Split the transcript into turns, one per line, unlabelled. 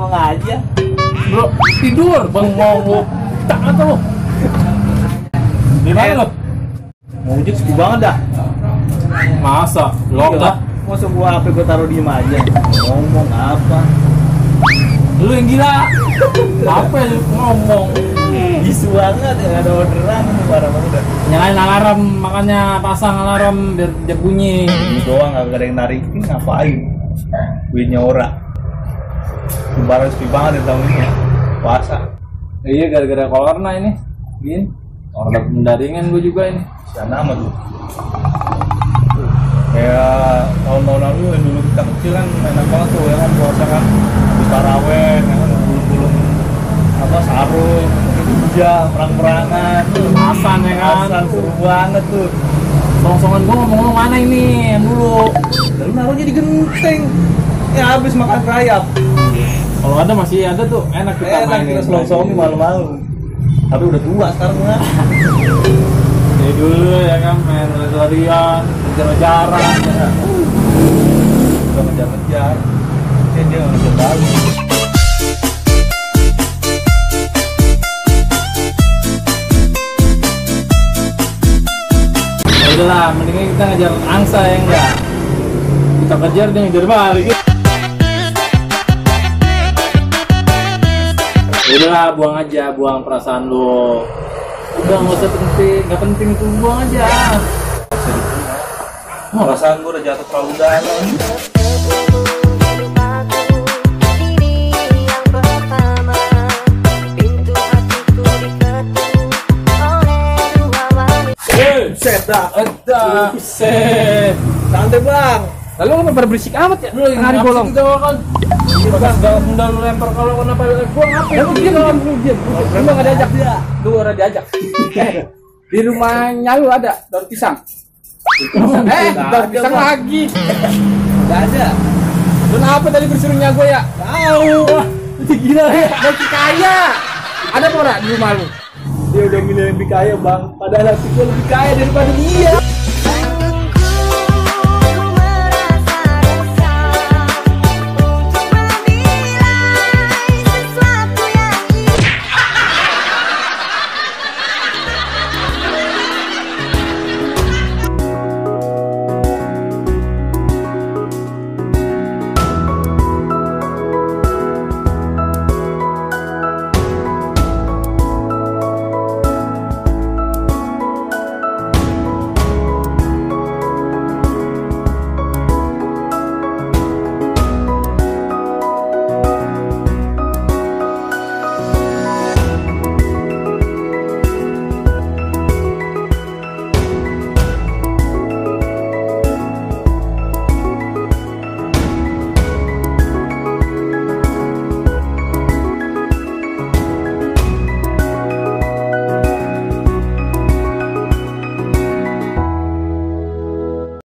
bengong aja.
Bro, tidur, bengong lu. Tak apa lu. Di mana lu?
Mau ujung sepi banget dah.
Masa? Lock dah.
Masa gua HP gua taruh diem aja. Ngomong apa?
Lu yang gila. Apa lu ngomong?
Bisu banget ya, ada orderan parah banget.
Nyalain alarm, makanya pasang alarm biar dia bunyi.
Ini doang gak ada yang narikin, ngapain? Duitnya ora. Lebaran sepi banget ya tahun ini ya. Puasa.
Iya, gara-gara corona ini. Gin. Orang pendaringan gue juga ini.
Sana amat tuh. Kayak tahun-tahun lalu yang dulu kita kecil kan enak banget tuh ya kan, puasa kan di Taraweh ya kan, belum apa sarung, hujan, perang-perangan,
Asan ya kan.
asan seru banget tuh.
Song-songan gue ngomong-ngomong mana ini yang dulu.
Lalu naruhnya di genteng. Ya habis makan rayap.
Kalau ada masih ada tuh, enak kita
Enak
mainin.
kita selong-selongin malu-malu. Tapi udah tua sekarang ya.
Jadi dulu ya kan main lari-larian, ngejar-ngejaran.
Ya. Udah ngejar-ngejar. Dia ngejar lagi.
Ya udahlah, mendingan kita ngejar angsa ya enggak. Kita kejar dia ngejar balik. Ya udahlah, buang aja, buang perasaan lo. Udah nggak usah penting, nggak penting tuh, buang aja.
Perasaan gue udah jatuh terlalu dalam. Set dah.
Set.
Santai bang.
Lalu kenapa pada berisik amat ya? Lu yang hari bolong. Kita kan. Bekas bunda lu lempar kalau kenapa gua ngapain? Lu diam. Lu enggak diajak dia. Lu ora diajak. Di rumahnya lu ada daun pisang. Daun pisang lagi.
Gak ada.
Lu apa tadi bersuruhnya gua ya?
Tahu.
Gila ya, masih kaya. Ada apa ora di rumah lu?
Dia udah milih lebih kaya bang. Padahal hati gue lebih kaya daripada dia.